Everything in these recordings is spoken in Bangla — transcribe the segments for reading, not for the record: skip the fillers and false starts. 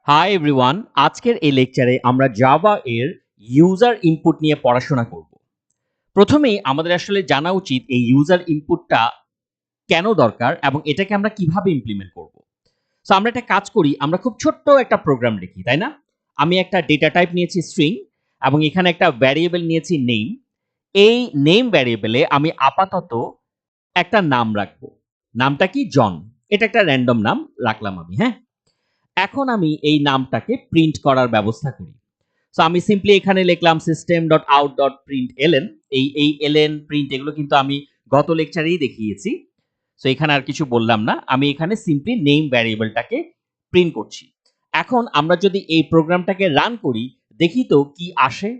হাই এভরিওয়ান, আজকের এই লেকচারে আমরা জাভা এর ইউজার ইনপুট নিয়ে পড়াশোনা করব। প্রথমেই আমাদের আসলে জানা উচিত এই ইউজার ইনপুটটা কেন দরকার এবং এটাকে আমরা কিভাবে ইমপ্লিমেন্ট করব। সো আমরা একটা কাজ করি, আমরা খুব ছোট্ট একটা প্রোগ্রাম লিখি, তাই না? আমি একটা ডেটা টাইপ নিয়েছি স্ট্রিং এবং এখানে একটা ভ্যারিয়েবল নিয়েছি নেম। এই নেম ভ্যারিয়েবলে আমি আপাতত একটা নাম রাখবো। নামটা কি? জন। এটা একটা র্যান্ডম নাম রাখলাম আমি, হ্যাঁ? এখন আমি এই নামটাকে প্রিন্ট করার ব্যবস্থা করি। সো আমি সিম্পলি এখানে লিখলাম system.out.println। এই এলএন প্রিন্ট এগুলো কিন্তু আমি গত লেকচারেই দেখিয়েছি। সো এখানে আর কিছু বললাম না, আমি এখানে সিম্পলি নেম ভ্যারিয়েবলটাকে প্রিন্ট করছি। এখন আমরা যদি এই প্রোগ্রামটাকে রান করি, দেখি তো কি আসে।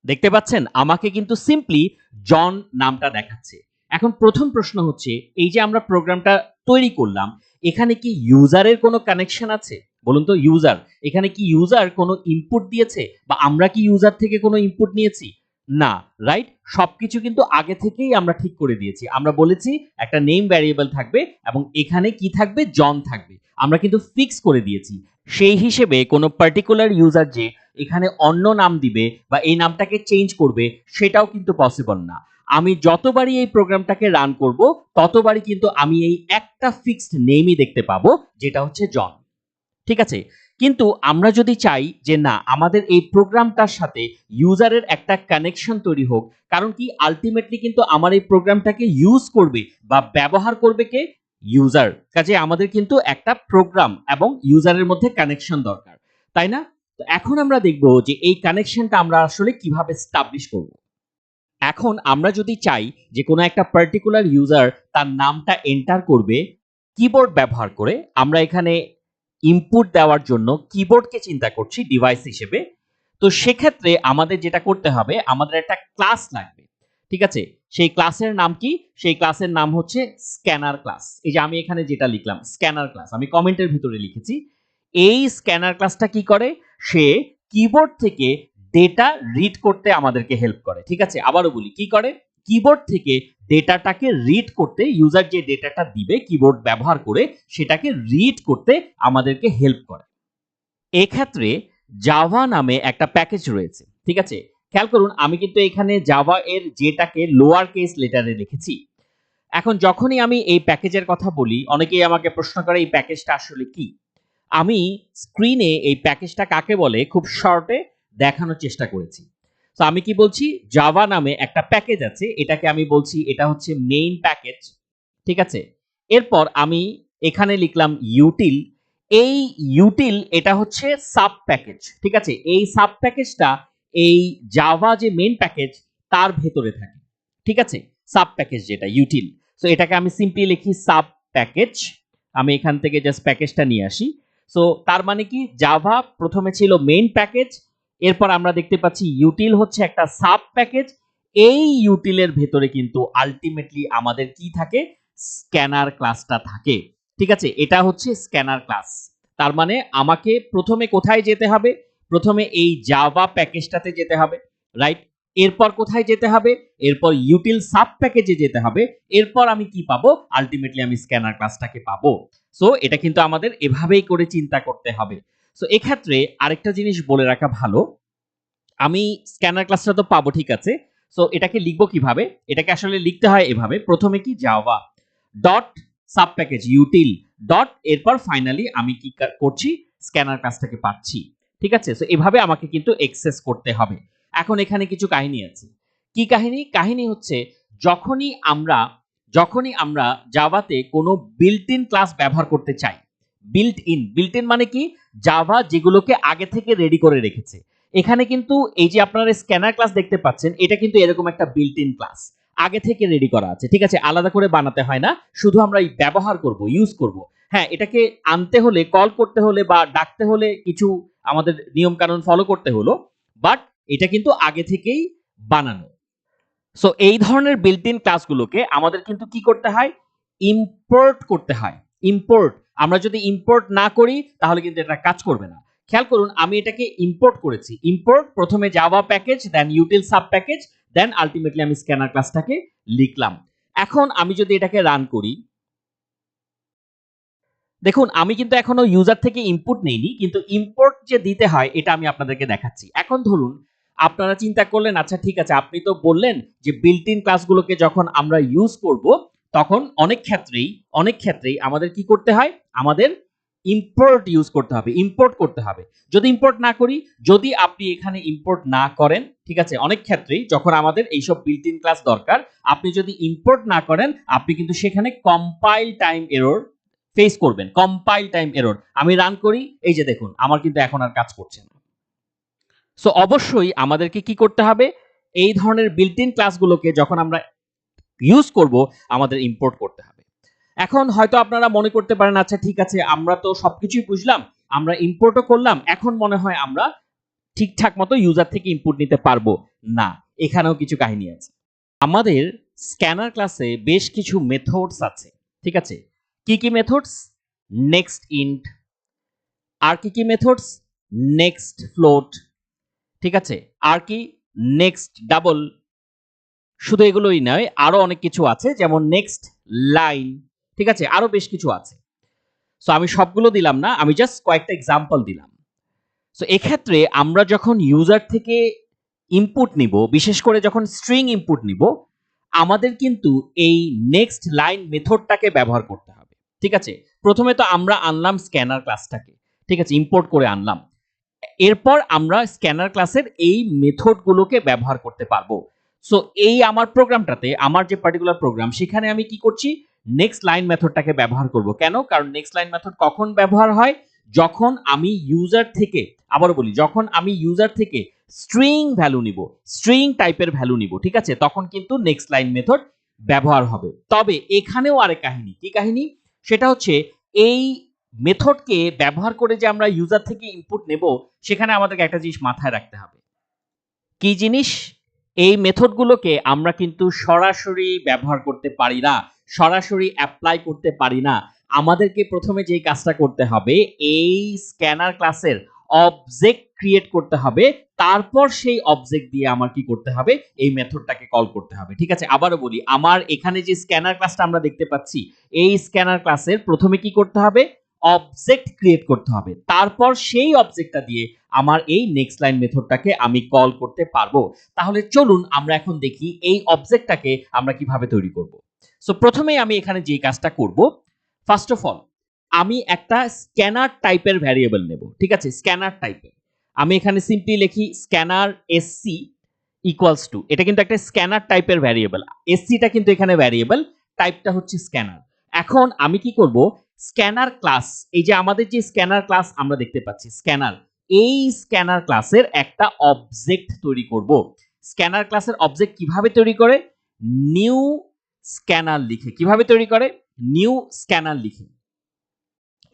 দেখতে পাচ্ছেন আমাকে কিন্তু সিম্পলি জন নামটা দেখাচ্ছে। এখন প্রথম প্রশ্ন হচ্ছে, এই যে আমরা প্রোগ্রামটা তৈরি করলাম, এখানে কি ইউজারের কোনো কানেকশন আছে? বলুন তো, ইউজার এখানে কি ইউজার কোনো ইনপুট দিয়েছে বা আমরা কি ইউজার থেকে কোনো ইনপুট নিয়েছি? না, রাইট? সবকিছু কিন্তু আগে থেকেই আমরা ঠিক করে দিয়েছি। আমরা বলেছি একটা নেম ভ্যারিয়েবল থাকবে এবং এখানে কি থাকবে? জন থাকবে। আমরা কিন্তু ফিক্স করে দিয়েছি। সেই হিসেবে কোনো পার্টিকুলার ইউজার যে এখানে অন্য নাম দিবে বা এই নামটাকে চেঞ্জ করবে সেটাও কিন্তু পসিবল না। আমি যতবারই এই প্রোগ্রামটাকে রান করব ততবারই কিন্তু আমি এই একটা ফিক্সড নেমই দেখতে পাবো, যেটা হচ্ছে জন। ঠিক আছে? কিন্তু আমরা যদি চাই যে না, আমাদের এই প্রোগ্রামটার সাথে ইউজারের একটা কানেকশন তৈরি হোক, কারণ কি আলটিমেটলি কিন্তু আমার এই প্রোগ্রামটাকে ইউজ করবে বা ব্যবহার করবে কে? ইউজার। কাজে আমাদের কিন্তু একটা প্রোগ্রাম এবং ইউজারের মধ্যে কানেকশন দরকার, তাই না? তো এখন আমরা দেখব যে এই কানেকশনটা আমরা আসলে কিভাবে এস্টাবলিশ করব। এখন আমরা যদি চাই যে কোনো একটা পার্টিকুলার ইউজার তার নামটা এন্টার করবে কিবোর্ড ব্যবহার করে, আমরা এখানে ইনপুট দেওয়ার জন্য কিবোর্ডকে চিন্তা করছি ডিভাইস হিসেবে। তো সেক্ষেত্রে আমাদের যেটা করতে হবে, আমাদের একটা ক্লাস লাগবে। ঠিক আছে? সেই ক্লাসের নাম কি? সেই ক্লাসের নাম হচ্ছে স্ক্যানার ক্লাস। এই যে আমি এখানে যেটা লিখলাম স্ক্যানার ক্লাস, আমি কমেন্টের ভিতরে লিখেছি। এই স্ক্যানার ক্লাসটা কি করে? সে কিবোর্ড থেকে ডেটা রিড করতে আমাদেরকে হেল্প করে। ঠিক আছে? আবারও বলি, কি করে? কিবোর্ড থেকে ডেটাটাকে রিড করতে, ইউজার যে ডেটাটা দিবে কিবোর্ড ব্যবহার করে সেটাকে রিড করতে আমাদেরকে হেল্প করে। এক্ষেত্রে জাভা নামে একটা প্যাকেজ রয়েছে। ঠিক আছে? খেয়াল করুন, আমি কিন্তু এখানে জাভা এর যেটাকে লোয়ার কেস লেটারে লিখেছি। এখন যখনই আমি এই প্যাকেজের কথা বলি, অনেকেই আমাকে প্রশ্ন করে এই প্যাকেজটা আসলে কি। আমি স্ক্রিনে এই প্যাকেজটা কাকে বলে খুব শর্টে দেখানোর চেষ্টা করেছি। তো আমি কি বলছি? জাভা নামে একটা প্যাকেজ আছে, এটাকে আমি বলছি এটা হচ্ছে মেইন প্যাকেজ। ঠিক আছে? এরপর আমি এখানে লিখলাম ইউটিল। এই ইউটিল এটা হচ্ছে সাব প্যাকেজ। ঠিক আছে? এই সাব প্যাকেজটা এই জাভা যে মেইন প্যাকেজ তার ভেতরে থাকে। ঠিক আছে? সাব প্যাকেজ যেটা ইউটিল। সো এটাকে আমি সিম্পলি লিখি সাব প্যাকেজ। আমি এখান থেকে জাস্ট প্যাকেজটা নিয়ে আসি। সো তার মানে কি, জাভা প্রথমে ছিল মেইন প্যাকেজ, এরপর আমরা দেখতে পাচ্ছি ইউটিল হচ্ছে একটা সাব প্যাকেজ। এই ইউটিলের ভেতরে কিন্তু আলটিমেটলি আমাদের কি থাকে? স্ক্যানার ক্লাসটা থাকে। ঠিক আছে? এটা হচ্ছে স্ক্যানার ক্লাস। তার মানে আমাকে প্রথমে কোথায় যেতে হবে? প্রথমে এই জাভা প্যাকেজটাতে যেতে হবে, রাইট? এরপর কোথায় যেতে হবে? এরপর ইউটিল সাব প্যাকেজে যেতে হবে। এরপর আমি কি পাবো? আলটিমেটলি আমি স্ক্যানার ক্লাসটাকে পাবো। সো এটা কিন্তু আমাদের এভাবেই করে চিন্তা করতে হবে। সো এক্ষেত্রে আরেকটা জিনিস বলে রাখা ভালো, আমি স্ক্যানার ক্লাসটা তো পাবো, ঠিক আছে। সো এটাকে লিখবো কিভাবে? এটাকে আসলে লিখতে হয় এভাবে, প্রথমে কি Java dot sub package util dot, এরপর ফাইনালি আমি কি করছি? স্ক্যানার ক্লাসটাকে পাচ্ছি। ঠিক আছে? সো এভাবে আমাকে কিন্তু এক্সেস করতে হবে। এখন এখানে কিছু কাহিনী আছে। কি কাহিনী? কাহিনী হচ্ছে যখনই আমরা জাভাতে কোনো বিল্ট ইন ক্লাস ব্যবহার করতে চাই। বিল্ট ইন মানে কি? জাভা যেগুলোকে আগে থেকে রেডি করে রেখেছে। এখানে কিন্তু এই যে আপনারা স্ক্যানার ক্লাস দেখতে পাচ্ছেন, এটা কিন্তু এরকম একটা বিল্ট ইন ক্লাস আগে থেকে রেডি করা আছে। ঠিক আছে? আলাদা করে বানাতে হয় না, শুধু আমরা ব্যবহার করব, ইউজ করব। হ্যাঁ, এটাকে আনতে হলে, কল করতে হলে বা ডাকতে হলে কিছু আমাদের নিয়ম কানুন ফলো করতে হলো, বাট এটা কিন্তু আগে থেকেই বানানো। সো এই ধরনের বিল্ট ইন ক্লাসগুলোকে আমাদের কিন্তু কি করতে হয়? ইম্পোর্ট করতে হয়। ইম্পোর্ট, আমরা যদি ইম্পোর্ট না করি তাহলে কিন্তু এটা কাজ করবে না। খেয়াল করুন, আমি এটাকে ইম্পোর্ট করেছি। ইম্পোর্ট, প্রথমে জাভা প্যাকেজ, দেন util sub package, then ultimately আমি স্ক্যানার ক্লাসটাকে লিখলাম। এখন আমি যদি এটাকে রান করি, দেখুন আমি কিন্তু এখনো ইউজার থেকে ইনপুট নেইনি, কিন্তু ইম্পোর্ট যে দিতে হয় এটা আমি আপনাদেরকে দেখাচ্ছি। এখন ধরুন আপনারা চিন্তা করলেন, আচ্ছা ঠিক আছে, আপনি তো বললেন যে বিল্ট ইন ক্লাসগুলোকে যখন আমরা ইউজ করব তখন অনেক ক্ষেত্রেই আমাদের কি করতে হয়, আমাদের ইম্পোর্ট ইউজ করতে হবে, ইম্পোর্ট করতে হবে। যদি ইম্পোর্ট না করি, যদি আপনি এখানে ইম্পোর্ট না করেন, ঠিক আছে, অনেক ক্ষেত্রেই যখন আমাদের এইসব বিল্ট ইন ক্লাস দরকার, আপনি যদি ইম্পোর্ট না করেন আপনি কিন্তু সেখানে কম্পাইল টাইম এরর ফেস করবেন। কম্পাইল টাইম এরর আমি রান করি, এই যে দেখুন আমার কিন্তু এখন আর কাজ করছে না। সো অবশ্যই আমাদেরকে কি করতে হবে, এই ধরনের বিল্ট ইন ক্লাসগুলোকে যখন আমরা ইউজ করব আমাদের ইম্পোর্ট করতে হবে। এখন হয়তো আপনারা মনে করতে পারেন, আচ্ছা ঠিক আছে, আমরা তো সবকিছুই বুঝলাম, আমরা ইম্পোর্টও করলাম, এখন মনে হয় আমরা ঠিকঠাক মতো ইউজার থেকে ইনপুট নিতে পারবো না। এখানেও কিছু কাহিনী আছে। আমাদের স্ক্যানার ক্লাসে বেশ কিছু মেথডস আছে, ঠিক আছে। কি কি মেথডস? নেক্সট ইন্ট, আর কি মেথডস? নেক্সট ফ্লোট, ঠিক আছে, আর কি নেক্সট ডাবল। শুধু এগুলোই নয়, আরো অনেক কিছু আছে, যেমন নেক্সট লাইন, ঠিক আছে, আরো বেশ কিছু আছে। সো আমি সবগুলো দিলাম না, আমি জাস্ট কয়েকটা এক্সাম্পল দিলাম। সো এক্ষেত্রে আমরা যখন ইউজার থেকে ইনপুট নিব, বিশেষ করে যখন স্ট্রিং ইনপুট নিব, আমাদের কিন্তু এই নেক্সট লাইন মেথডটাকে ব্যবহার করতে হবে, ঠিক আছে। প্রথমে তো আমরা আনলাম স্ক্যানার ক্লাসটাকে, ঠিক আছে, ইম্পোর্ট করে আনলাম। এরপর আমরা স্ক্যানার ক্লাসের এই মেথডগুলোকে ব্যবহার করতে পারবো। সো এই আমার প্রোগ্রামটাতে, আমার যে পার্টিকুলার প্রোগ্রাম, সেখানে আমি কি করছি, নেক্সট লাইন মেথডটাকে ব্যবহার করব। কেন? কারণ নেক্সট লাইন মেথড কখন ব্যবহার হয়, যখন আমি ইউজার থেকে, আবারও বলি, যখন আমি ইউজার থেকে স্ট্রিং ভ্যালু নিব, স্ট্রিং টাইপের ভ্যালু নিব, ঠিক আছে, তখন কিন্তু নেক্সট লাইন মেথড ব্যবহার হবে। তবে এখানেও আরেক কাহিনী, কি কাহিনী? সেটা হচ্ছে এই মেথডকে ব্যবহার করে যে আমরা ইউজার থেকে ইনপুট নেব, সেখানে আমাদেরকে একটা জিনিস মাথায় রাখতে হবে। কি জিনিস? এই মেথডগুলোকে আমরা কিন্তু সরাসরি ব্যবহার করতে পারি না, সরাসরি অ্যাপ্লাই করতে পারি না। আমাদেরকে প্রথমে যেই কাজটা করতে হবে, এই স্ক্যানার ক্লাসের অবজেক্ট ক্রিয়েট করতে হবে, তারপর সেই অবজেক্ট দিয়ে আমার কি করতে হবে, এই মেথডটাকে কল করতে হবে, ঠিক আছে। আবারও বলি, আমার এখানে যে স্ক্যানার ক্লাসটা আমরা দেখতে পাচ্ছি, এই স্ক্যানার ক্লাসের প্রথমে কি করতে হবে, অবজেক্ট ক্রিয়েট করতে হবে, তারপর সেই অবজেক্টটা দিয়ে আমার এই নেক্সট লাইন মেথডটাকে আমি কল করতে পারবো। তাহলে চলুন আমরা এখন দেখি এই অবজেক্টটাকে আমরা কিভাবে তৈরি করব। সো প্রথমেই আমি এখানে যে কাজটা করব, ফার্স্ট অফ অল আমি একটা স্ক্যানার টাইপের ভ্যারিয়েবল নেব, ঠিক আছে, স্ক্যানার টাইপের। আমি এখানে সিম্পলি লিখি স্ক্যানার এসসি ইকুয়ালস টু, এটা কিন্তু একটা স্ক্যানার টাইপের ভ্যারিয়েবল, এসসিটা কিন্তু এখানে ভ্যারিয়েবল, টাইপটা হচ্ছে স্ক্যানার। এখন আমি কি করব, স্ক্যানার ক্লাস, এই যে আমাদের যে স্ক্যানার ক্লাস আমরা দেখতে পাচ্ছি, স্ক্যানার, এই স্ক্যানার ক্লাসের একটা অবজেক্ট তৈরি করব। স্ক্যানার ক্লাসের অবজেক্ট কিভাবে তৈরি করে? নিউ স্ক্যানার লিখে। কিভাবে তৈরি করে? নিউ স্ক্যানার লিখে।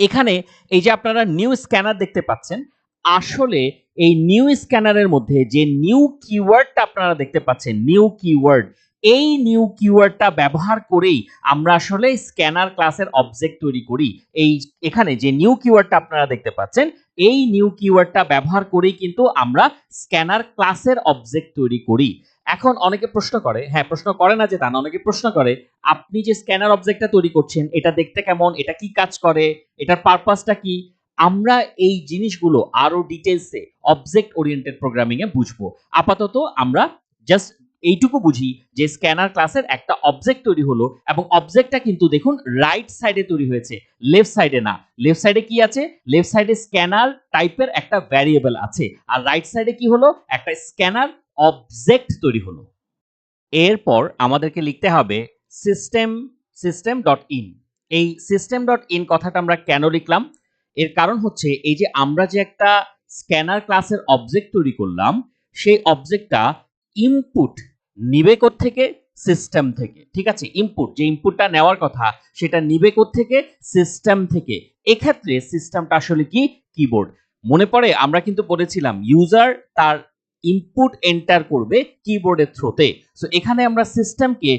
এখানে এই যে আপনারা নিউ স্ক্যানার দেখতে পাচ্ছেন, আসলে এই নিউ স্ক্যানারের মধ্যে যে নিউ কিওয়ার্ডটা আপনারা দেখতে পাচ্ছেন, নিউ কিওয়ার্ড, এই নিউ কিওয়ার্ডটা ব্যবহার করেই আমরা আসলে স্ক্যানার ক্লাসের অবজেক্ট তৈরি করি। এই এখানে যে নিউ কিওয়ার্ডটা আপনারা দেখতে পাচ্ছেন, এই নিউ কিওয়ার্ডটা ব্যবহার করেই কিন্তু আমরা স্ক্যানার ক্লাসের অবজেক্ট তৈরি করি। এখন অনেকে প্রশ্ন করে, হ্যাঁ প্রশ্ন করে না যে তা না, অনেকে প্রশ্ন করে, আপনি যে স্ক্যানার অবজেক্টটা তৈরি করছেন, এটা দেখতে কেমন, এটা কি কাজ করে, এটার পারপাসটা কি? আমরা এই জিনিসগুলো আরো ডিটেইলসে অবজেক্ট ওরিয়েন্টেড প্রোগ্রামিং এ বুঝবো। আপাতত আমরা জাস্ট এইটুকু বুঝি যে স্ক্যানার ক্লাসের একটা অবজেক্ট তৈরি হলো, এবং অবজেক্টটা কিন্তু দেখুন রাইট সাইডে তৈরি হয়েছে, লেফট সাইডে না। লেফট সাইডে কি আছে? লেফট সাইডে স্ক্যানার টাইপের একটা ভ্যারিয়েবল আছে, আর রাইট সাইডে কি হলো, একটা স্ক্যানার অবজেক্ট তৈরি হলো। এরপর আমাদেরকে লিখতে হবে সিস্টেম ডট ইন। এই সিস্টেম ডট ইন কথাটা আমরা কেন লিখলাম? এর কারণ হচ্ছে, এই যে আমরা যে একটা স্ক্যানার ক্লাসের অবজেক্ট তৈরি করলাম, সেই অবজেক্টটা ইনপুট নিবে থেকে সিস্টেম থেকে, ঠিক আছে। ইনপুট, যে ইনপুটটা নেওয়ার কথা, সেটা নিবে থেকে সিস্টেম থেকে। এক্ষেত্রে সিস্টেমটা আসলে কি? কিবোর্ড। মনে পড়ে আমরা কিন্তু বলেছিলাম ইউজার তার ইনপুট এন্টার করবে কিবোর্ডের থ্রুতে। সো এখানে আমরা সিস্টেমকে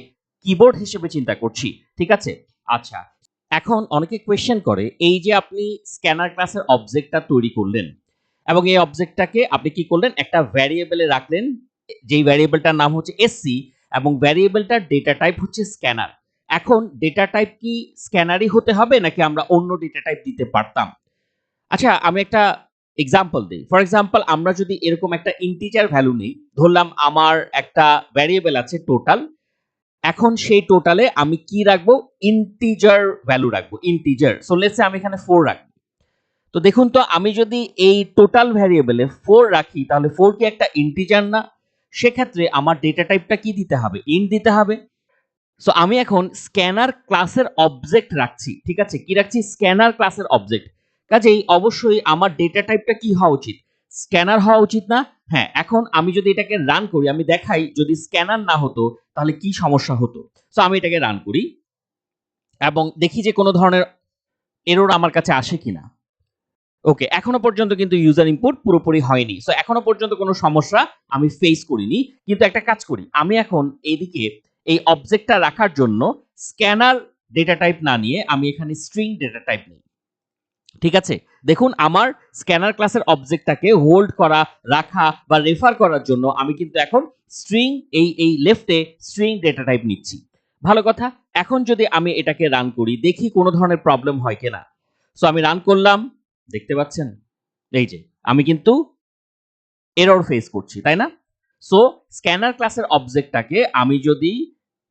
কিবোর্ড হিসেবে চিন্তা করছি, ঠিক আছে। আচ্ছা, এখন অনেকে কোয়েশ্চেন করে, এই যে আপনি স্ক্যানার ক্লাসের অবজেক্টটা তৈরি করলেন, এবং এই অবজেক্টটাকে আপনি কি করলেন, একটা ভ্যারিয়েবলে রাখলেন, যেই ভ্যারিয়েবলটার নাম হচ্ছে এসসি, এবং ভ্যারিয়েবলটার ডেটা টাইপ হচ্ছে স্ক্যানার। এখন ডেটা টাইপ কি স্ক্যানারই হতে হবে নাকি আমরা অন্য ডেটা টাইপ দিতে পারতাম? আচ্ছা, আমি একটা এক্সাম্পল দিই। ফর এক্সাম্পল আমরা যদি এরকম একটা ইন্টিজার ভ্যালু নিই, ধরলাম আমার একটা ভ্যারিয়েবল আছে টোটাল। এখন সেই টোটালে আমি কি রাখবো? ইন্টিজার ভ্যালু রাখবো, ইন্টিজার। সো লেটস সে আমি এখানে 4 রাখবো। তো দেখুন তো আমি যদি এই টোটাল ভ্যারিয়েবলে 4 রাখি তাহলে 4 কি একটা ইন্টিজার না? সেক্ষেত্রে আমার ডেটা টাইপটা কি দিতে হবে? ইন্ট দিতে হবে। সো আমি এখন স্ক্যানার ক্লাসের অবজেক্ট রাখছি, ঠিক আছে? কি রাখছি? স্ক্যানার ক্লাসের অবজেক্ট। কাজেই অবশ্যই আমার ডেটা টাইপটা কি হওয়া উচিত? স্ক্যানার হওয়া উচিত না? হ্যাঁ, এখন আমি যদি এটাকে রান করি, আমি দেখাই যদি স্ক্যানার না হতো তাহলে কি সমস্যা হতো। সো আমি এটাকে রান করি এবং দেখি যে কোনো ধরনের এরর আমার কাছে আসে কিনা। ওকে, এখনো পর্যন্ত কিন্তু ইউজার ইনপুট পুরোপুরি হয়নি। সো এখনো পর্যন্ত কোনো সমস্যা আমি ফেস করিনি। কিন্তু একটা কাজ করি, আমি এখন এইদিকে এই অবজেক্টটা রাখার জন্য স্ক্যানার ডেটা টাইপ না নিয়ে আমি এখানে স্ট্রিং ডেটা টাইপ নিই। ঠিক আছে, দেখুন আমার স্ক্যানার ক্লাসের অবজেক্টটাকে হোল্ড করা, রাখা বা রেফার করার জন্য আমি কিন্তু এখন স্ট্রিং এই লেফটে স্ট্রিং ডেটা টাইপ নিচ্ছি। ভালো কথা। এখন যদি আমি এটাকে রান করি, দেখি কোনো ধরনের প্রবলেম হয় কিনা। সো আমি রান করলাম, দেখতে পাচ্ছেন এই যে আমি কিন্তু এরর ফেস করছি, তাই না? সো স্ক্যানার ক্লাসের অবজেক্টটাকে আমি যদি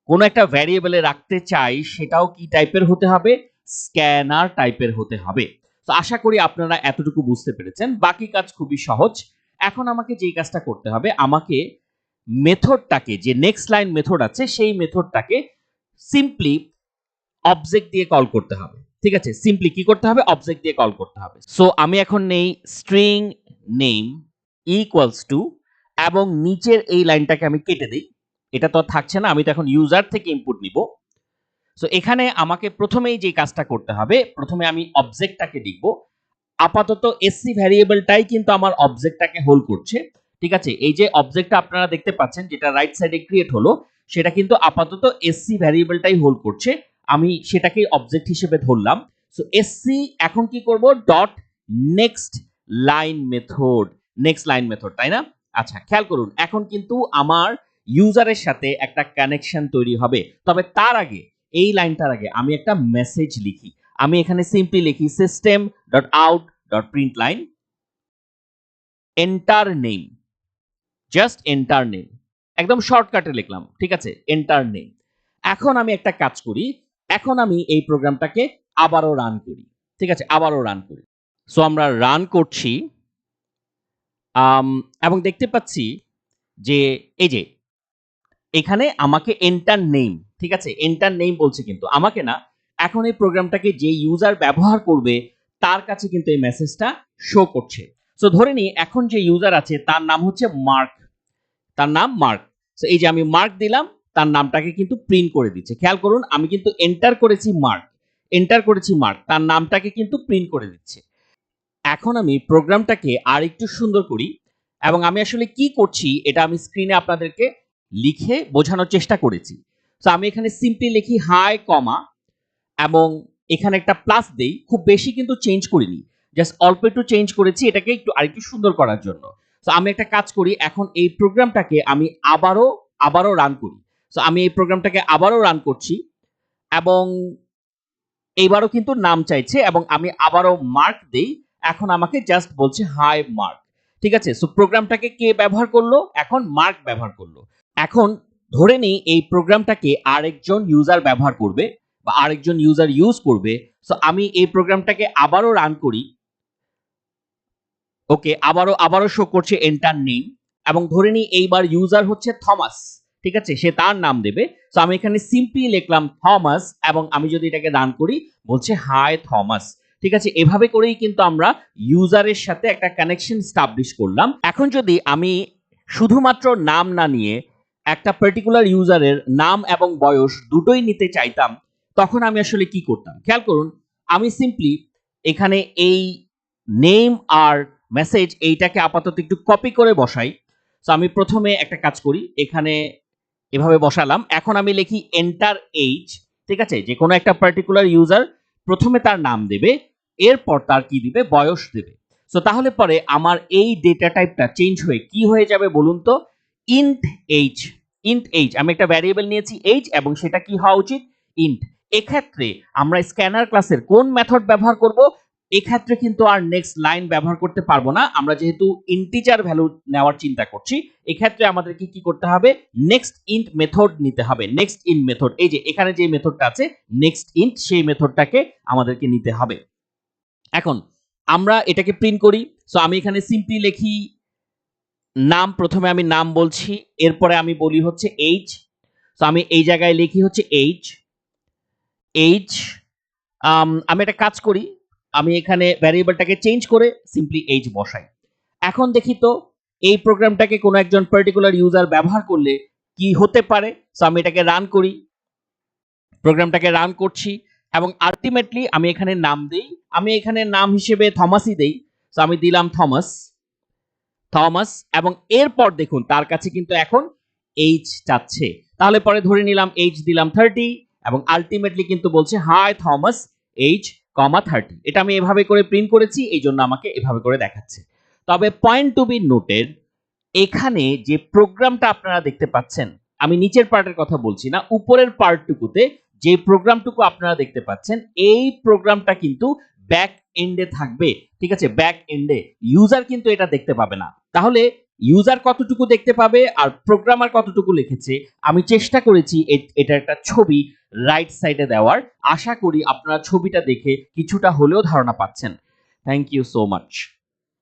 কোনো একটা ভ্যারিয়েবলে রাখতে চাই, সেটাও কি টাইপের হতে হবে? স্ক্যানার টাইপের হতে হবে। তো আশা করি আপনারা এতটুকু বুঝতে পেরেছেন। বাকি কাজ খুবই সহজ। এখন আমাকে যেই কাজটা করতে হবে, আমাকে মেথডটাকে, যে নেক্সট লাইন মেথড আছে সেই মেথডটাকে সিম্পলি অবজেক্ট দিয়ে কল করতে হবে। ঠিক আছে, সিম্পলি কি করতে হবে? অবজেক্ট দিয়ে কল করতে হবে। সো আমি এখন নেই স্ট্রিং নেম ইকুয়ালস টু, এবং নিচের এই লাইনটাকে আমি কেটে দিই। এটা তো থাকছে না, আমি তো এখন ইউজার থেকে ইনপুট নিব। সো এখানে আমাকে প্রথমেই যে কাজটা করতে হবে, প্রথমে আমি অবজেক্টটাকে লিখব। আপাতত এসসি ভ্যারিয়েবলটাই কিন্তু আমার অবজেক্টটাকে হোল্ড করছে। ঠিক আছে, এই যে অবজেক্টটা আপনারা দেখতে পাচ্ছেন যেটা রাইট সাইডে ক্রিয়েট হলো, সেটা কিন্তু আপাতত এসসি ভ্যারিয়েবলটাই হোল্ড করছে। আমি সেটাকেই অবজেক্ট হিসেবে ধরলাম। সো এসসি এখন কি করব? Dot next line method, next line method, তাই না? আচ্ছা, খেয়াল করুন এখন কিন্তু আমার ইউজারের সাথে একটা কানেকশন তৈরি হবে। তবে তার আগে, এই লাইনটার আগে আমি একটা মেসেজ লিখি। আমি এখানে সিম্পলি লিখি system dot out dot print line enter name, just enter name, একদম শর্টকাটে লিখলাম। ঠিক আছে, এন্টার নেম। এখন আমি একটা কাজ করি, এখন আমি এই প্রোগ্রামটাকে আবারও রান করি। ঠিক আছে, আবারও রান করি। সো আমরা রান করছি এবং দেখতে পাচ্ছি যে এই যে এখানে আমাকে এন্টার নেম, ঠিক আছে, এন্টার নেম বলছে কিন্তু আমাকে না। এখন এই প্রোগ্রামটাকে যে ইউজার ব্যবহার করবে তার কাছে কিন্তু এই মেসেজটা শো করছে। সো ধরে নিই এখন যে ইউজার আছে তার নাম হচ্ছে মার্ক, তার নাম মার্ক। সো এই যে আমি মার্ক দিলাম, তার নামটাকে কিন্তু প্রিন্ট করে দিচ্ছে। খেয়াল করুন আমি কিন্তু এন্টার করেছি মার্ক, এন্টার করেছি মার্ক, তার নামটাকে কিন্তু প্রিন্ট করে দিচ্ছে। এখন আমি প্রোগ্রামটাকে আর একটু সুন্দর করি এবং আমি আসলে কি করছি এটা আমি স্ক্রিনে আপনাদেরকে লিখে বোঝানোর চেষ্টা করেছি। তো আমি এখানে সিম্পলি লিখি হাই কমা এবং এখানে একটা প্লাস দেই। খুব বেশি কিন্তু চেঞ্জ করিনি, জাস্ট অল্প একটু চেঞ্জ করেছি এটাকে একটু আরেকটু সুন্দর করার জন্য। তো আমি একটা কাজ করি, এখন এই প্রোগ্রামটাকে আমি আবারও রান করি। তো আমি এই প্রোগ্রামটাকে আবারও রান করছি এবং এইবারও কিন্তু নাম চাইছে এবং আমি আবারও মার্ক দেই। এখন আমাকে জাস্ট বলছে হাই মার্ক। ঠিক আছে, সো প্রোগ্রামটাকে কে ব্যবহার করলো? এখন মার্ক ব্যবহার করলো। এখন ধরে নিই এই প্রোগ্রামটাকে আরেকজন ইউজার ব্যবহার করবে বা আরেকজন ইউজার ইউজ করবে। সো আমি এই প্রোগ্রামটাকে আবারও রান করি। ওকে, আবারও শো করছে এন্টার নেম এবং ধরে নিই এইবার ইউজার হচ্ছে থমাস। ঠিক আছে, সে তার নাম দেবে। সো আমি এখানে সিম্পলি লিখলাম থমাস এবং আমি যদি এটাকে রান করি বলছে হাই থমাস। ঠিক আছে, এভাবে করেই কিন্তু আমরা ইউজারের সাথে একটা কানেকশন স্টাবলিশ করলাম। এখন যদি আমি শুধুমাত্র নাম না নিয়ে একটা পার্টিকুলার ইউজারের নাম এবং বয়স দুটোই নিতে চাইতাম, তখন আমি আসলে কি করতাম? খেয়াল করুন আমি সিম্পলি এখানে এই নেম আর মেসেজ এইটাকে আপাতত একটু কপি করে বসাই। সো আমি প্রথমে একটা কাজ করি, এখানে এভাবে বসালাম। এখন আমি লিখি এন্টার এইজ। ঠিক আছে, যে কোনো একটা পার্টিকুলার ইউজার প্রথমে তার নাম দেবে, এরপর তার কি দিবে? বয়স দেবে। সো তাহলে পরে আমার এই ডেটা টাইপটা চেঞ্জ হয়ে কি হয়ে যাবে বলুন তো? Int age. ইন্ট এইজ, আমি একটা ভ্যারিয়েবল নিয়েছি এইজ এবং সেটা কি হওয়া উচিত? ইন্ট। এক্ষেত্রে আমরা স্ক্যানার ক্লাসের কোন মেথড ব্যবহার করব? এক্ষেত্রে কিন্তু আর নেক্সট লাইন ব্যবহার করতে পারবো না, আমরা যেহেতু ইন্টিজার ভ্যালু নেওয়ার চিন্তা করছি। এক্ষেত্রে আমাদেরকে কি করতে হবে? নেক্সট ইন্ট মেথড নিতে হবে। নেক্সট ইন্ট মেথড, এই যে এখানে যে মেথডটা আছে নেক্সট ইন্ট, সেই মেথডটাকে আমাদেরকে নিতে হবে। এখন আমরা এটাকে প্রিন্ট করি। সো আমি এখানে সিম্পলি লিখি নাম, প্রথমে আমি নাম বলছি, এরপরে আমি বলি হচ্ছে এইজ। সো আমি এই জায়গায় লিখি হচ্ছে এইজ। এইজ আমি একটা কাজ করি, আমি এখানে ভ্যারিয়েবলটাকে চেঞ্জ করে সিম্পলি এইজ বসাই। এখন দেখি তো এই প্রোগ্রামটাকে কোনো একজন পার্টিকুলার ইউজার ব্যবহার করলে কি হতে পারে। সো আমি এটাকে রান করি, প্রোগ্রামটাকে রান করছি এবং আলটিমেটলি আমি এখানে নাম দেই। আমি এখানে নাম হিসেবে থমাসই দেই। সো আমি দিলাম থমাস, থমাস, এবং এরপর দেখুন তার কাছে কিন্তু এখন এইজ চাচ্ছে। তাহলে পরে ধরে নিলাম এইজ দিলাম 30 এবং আলটিমেটলি কিন্তু বলছে হাই থমাস এইজ, 30। এটা আমি এভাবে করে প্রিন্ট করেছি, এই জন্য আমাকে এভাবে করে দেখাচ্ছে। তবে পয়েন্ট টু বি নোটেড, এখানে যে প্রোগ্রামটা আপনারা দেখতে পাচ্ছেন, আমি নিচের পার্টের কথা বলছি না, উপরের পার্টটুকুতে যে প্রোগ্রামটুকু আপনারা দেখতে পাচ্ছেন, এই প্রোগ্রামটা কিন্তু ব্যাক এন্ডে থাকবে। ঠিক আছে, ব্যাক এন্ডে ইউজার কিন্তু এটা দেখতে পাবে না। তাহলে ইউজার কতটুকু দেখতে পাবে আর প্রোগ্রামার কতটুকু লিখেছে, আমি চেষ্টা করেছি এটা একটা ছবি রাইট সাইডে দেওয়ার। আশা করি আপনারা ছবিটা দেখে কিছুটা হলেও ধারণা পাচ্ছেন। Thank you so much.